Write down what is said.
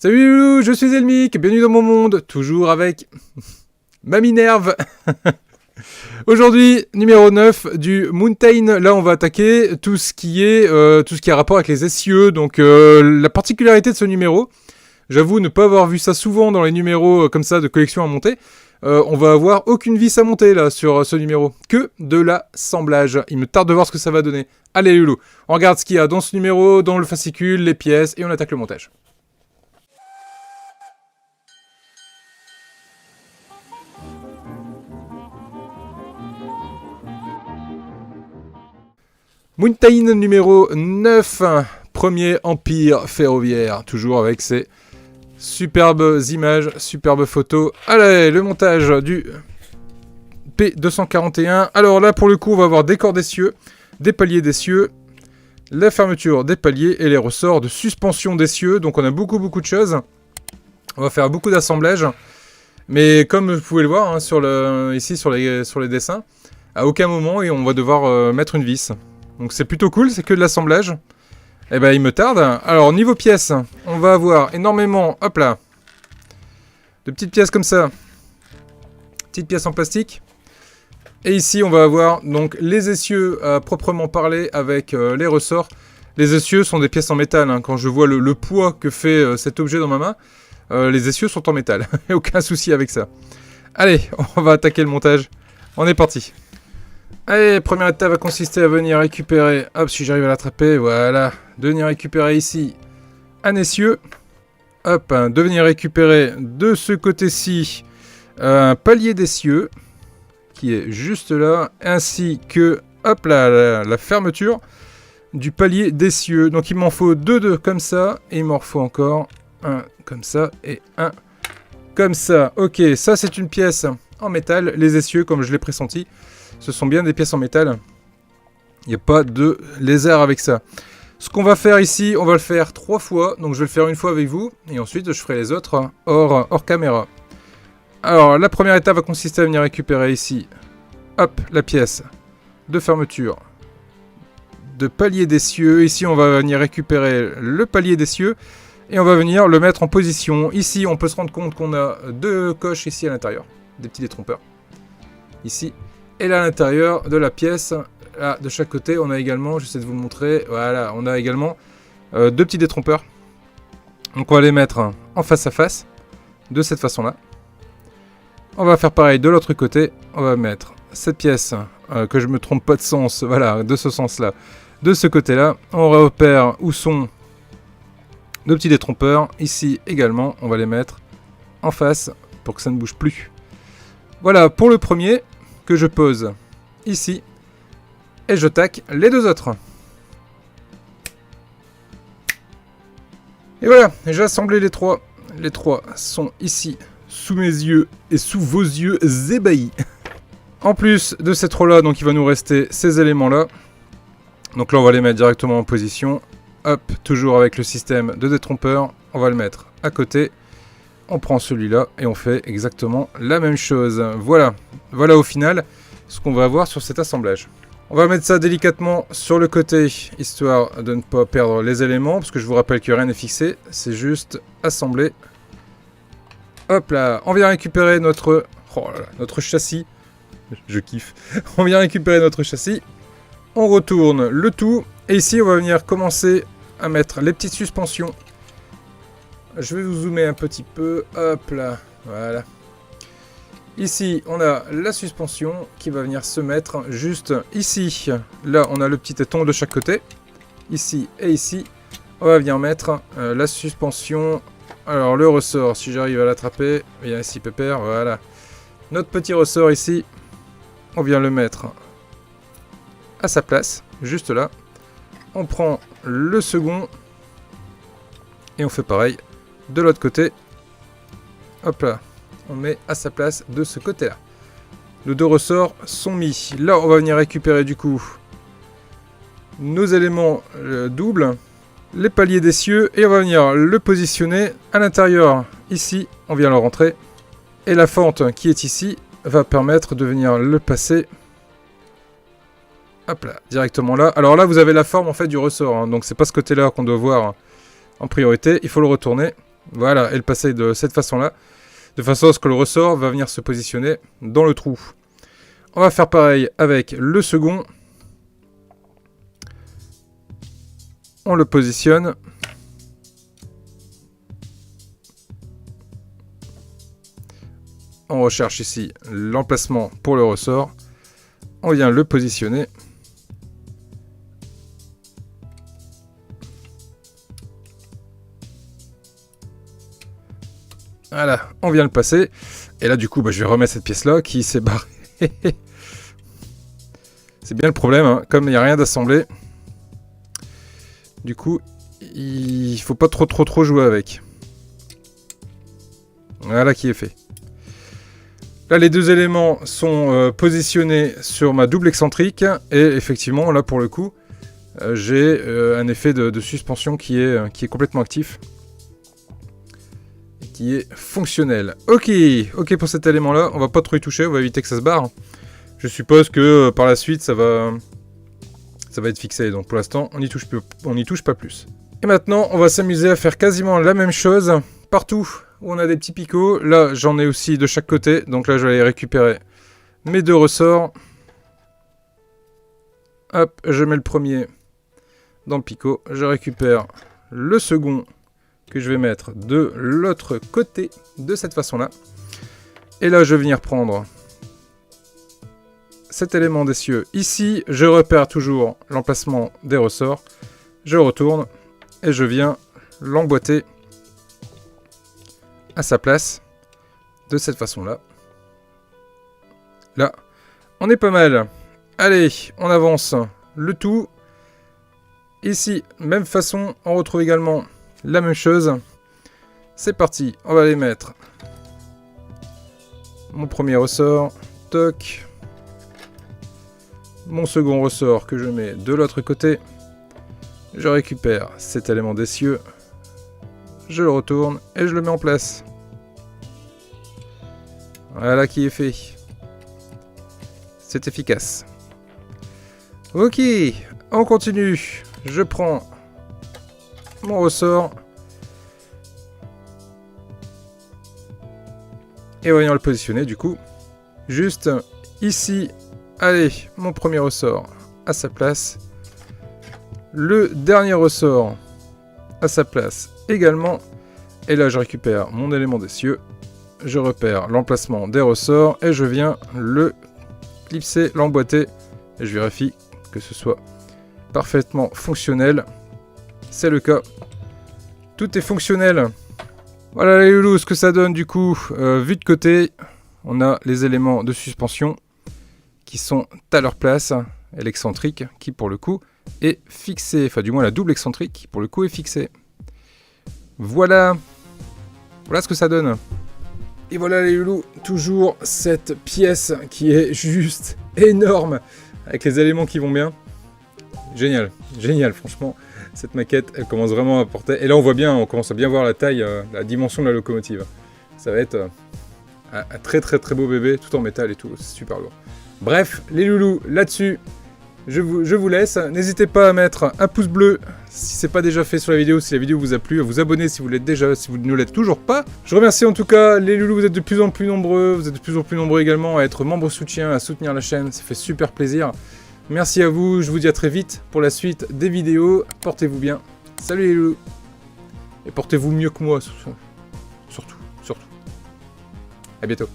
Salut Loulou, je suis Elmic, bienvenue dans mon monde, toujours avec ma Minerve. Aujourd'hui, numéro 9 du Mountain. Là, on va attaquer tout ce qui a rapport avec les SIE. Donc, la particularité de ce numéro, j'avoue ne pas avoir vu ça souvent dans les numéros comme ça de collection à monter. On va avoir aucune vis à monter là sur ce numéro, que de l'assemblage. Il me tarde de voir ce que ça va donner. Allez Loulou, on regarde ce qu'il y a dans ce numéro, dans le fascicule, les pièces, et on attaque le montage. Mountain numéro 9, premier empire ferroviaire, toujours avec ses superbes images, superbes photos. Allez, le montage du P241. Alors là, pour le coup, on va avoir des corps d'essieu, des paliers d'essieu, la fermeture des paliers et les ressorts de suspension d'essieu. Donc on a beaucoup de choses. On va faire beaucoup d'assemblage. Mais comme vous pouvez le voir hein, ici sur les dessins, à aucun moment on va devoir mettre une vis. Donc c'est plutôt cool, c'est que de l'assemblage. Eh ben il me tarde. Alors niveau pièces, on va avoir énormément, hop là, de petites pièces comme ça. Petites pièces en plastique. Et ici on va avoir donc les essieux à proprement parler avec les ressorts. Les essieux sont des pièces en métal. Hein. Quand je vois le poids que fait cet objet dans ma main, les essieux sont en métal. Aucun souci avec ça. Allez, on va attaquer le montage. On est parti. Allez, première étape va consister à venir récupérer, hop, si j'arrive à l'attraper, voilà, de venir récupérer ici un essieu, hop, de venir récupérer de ce côté-ci un palier d'essieu, qui est juste là, ainsi que, hop là, la fermeture du palier d'essieu. Donc il m'en faut deux comme ça, et il m'en faut encore un comme ça, et un comme ça. Ok, ça c'est une pièce en métal, les essieux, comme je l'ai pressenti. Ce sont bien des pièces en métal. Il n'y a pas de lézard avec ça. Ce qu'on va faire ici, on va le faire 3 fois. Donc je vais le faire une fois avec vous. Et ensuite, je ferai les autres hors caméra. Alors, la première étape va consister à venir récupérer ici, hop, la pièce de fermeture de palier d'essieu. Ici, on va venir récupérer le palier d'essieu. Et on va venir le mettre en position. Ici, on peut se rendre compte qu'on a 2 coches ici à l'intérieur. Des petits détrompeurs. Ici. Et là, à l'intérieur de la pièce, là, de chaque côté, on a également, j'essaie de vous montrer, voilà, on a également 2 petits détrompeurs. Donc on va les mettre en face à face, de cette façon-là. On va faire pareil de l'autre côté, on va mettre cette pièce, que je me trompe pas de sens, voilà, de ce sens-là, de ce côté-là. On repère où sont nos petits détrompeurs. Ici également, on va les mettre en face pour que ça ne bouge plus. Voilà pour le premier. Que je pose ici et je tac les 2 autres. Et voilà, j'ai assemblé les 3. Les 3 sont ici sous mes yeux et sous vos yeux ébahis. En plus de ces 3 là, donc il va nous rester ces éléments là. Donc là on va les mettre directement en position. Hop, toujours avec le système de détrompeur, on va le mettre à côté. On prend celui-là et on fait exactement la même chose. Voilà, voilà au final ce qu'on va avoir sur cet assemblage. On va mettre ça délicatement sur le côté, histoire de ne pas perdre les éléments, parce que je vous rappelle que rien n'est fixé, c'est juste assembler. Hop là, on vient récupérer notre châssis. Je kiffe. On vient récupérer notre châssis. On retourne le tout. Et ici, on va venir commencer à mettre les petites suspensions. Je vais vous zoomer un petit peu. Hop là. Voilà. Ici, on a la suspension qui va venir se mettre juste ici. Là, on a le petit téton de chaque côté. Ici et ici. On va venir mettre la suspension. Alors, le ressort, si j'arrive à l'attraper. Viens ici, pépère. Voilà. Notre petit ressort ici. On vient le mettre à sa place. Juste là. On prend le second. Et on fait pareil. De l'autre côté, hop là, on met à sa place de ce côté-là. Les 2 ressorts sont mis. Là, on va venir récupérer du coup nos éléments doubles, les paliers d'essieu, et on va venir le positionner à l'intérieur. Ici, on vient le rentrer. Et la fente qui est ici va permettre de venir le passer. Hop là, directement là. Alors là, vous avez la forme en fait du ressort. Hein, donc c'est pas ce côté-là qu'on doit voir en priorité. Il faut le retourner. Voilà, et le passer de cette façon-là, de façon à ce que le ressort va venir se positionner dans le trou. On va faire pareil avec le second. On le positionne. On recherche ici l'emplacement pour le ressort. On vient le positionner. Voilà, on vient le passer. Et là, du coup, je vais remettre cette pièce-là qui s'est barrée. C'est bien le problème, hein. Comme il n'y a rien d'assemblé. Du coup, il faut pas trop jouer avec. Voilà qui est fait. Là, les deux éléments sont positionnés sur ma double excentrique. Et effectivement, là, pour le coup, j'ai un effet de suspension qui est complètement actif. Et qui est fonctionnel. Ok pour cet élément-là. On va pas trop y toucher, on va éviter que ça se barre. Je suppose que par la suite, ça va être fixé. Donc pour l'instant, on n'y touche pas plus. Et maintenant, on va s'amuser à faire quasiment la même chose partout où on a des petits picots. Là, j'en ai aussi de chaque côté. Donc là, je vais aller récupérer mes deux ressorts. Hop, je mets le premier dans le picot. Je récupère le second que je vais mettre de l'autre côté de cette façon-là. Et là, je vais venir prendre cet élément d'essieu ici. Je repère toujours l'emplacement des ressorts. Je retourne et je viens l'emboîter à sa place de cette façon-là. Là, on est pas mal. Allez, on avance le tout. Ici, même façon, on retrouve également la même chose. C'est parti, on va aller mettre mon premier ressort. Toc. Mon second ressort que je mets de l'autre côté. Je récupère cet élément d'essieu. Je le retourne et je le mets en place. Voilà qui est fait. C'est efficace. Ok, on continue. Je prends mon ressort. Et voyons le positionner du coup. Juste ici. Allez, mon premier ressort à sa place. Le dernier ressort à sa place également. Et là, je récupère mon élément d'essieu. Je repère l'emplacement des ressorts et je viens le clipser, l'emboîter. Et je vérifie que ce soit parfaitement fonctionnel. C'est le cas. Tout est fonctionnel. Voilà les loulous, ce que ça donne du coup. Vu de côté, on a les éléments de suspension qui sont à leur place. Et l'excentrique qui pour le coup est fixé. Enfin du moins la double excentrique qui pour le coup est fixée. Voilà. Voilà ce que ça donne. Et voilà les loulous, toujours cette pièce qui est juste énorme. Avec les éléments qui vont bien. Génial, génial franchement. Cette maquette, elle commence vraiment à porter. Et là on voit bien, on commence à bien voir la taille, la dimension de la locomotive. Ça va être un très beau bébé, tout en métal et tout, c'est super lourd. Bref, les loulous, là-dessus, je vous laisse. N'hésitez pas à mettre un pouce bleu si c'est pas déjà fait sur la vidéo, si la vidéo vous a plu, à vous abonner si vous l'êtes déjà, si vous ne l'êtes toujours pas. Je remercie en tout cas les loulous, vous êtes de plus en plus nombreux, vous êtes de plus en plus nombreux également à être membres soutien, à soutenir la chaîne, ça fait super plaisir. Merci à vous, je vous dis à très vite pour la suite des vidéos. Portez-vous bien. Salut les loulous. Et portez-vous mieux que moi, surtout. À bientôt.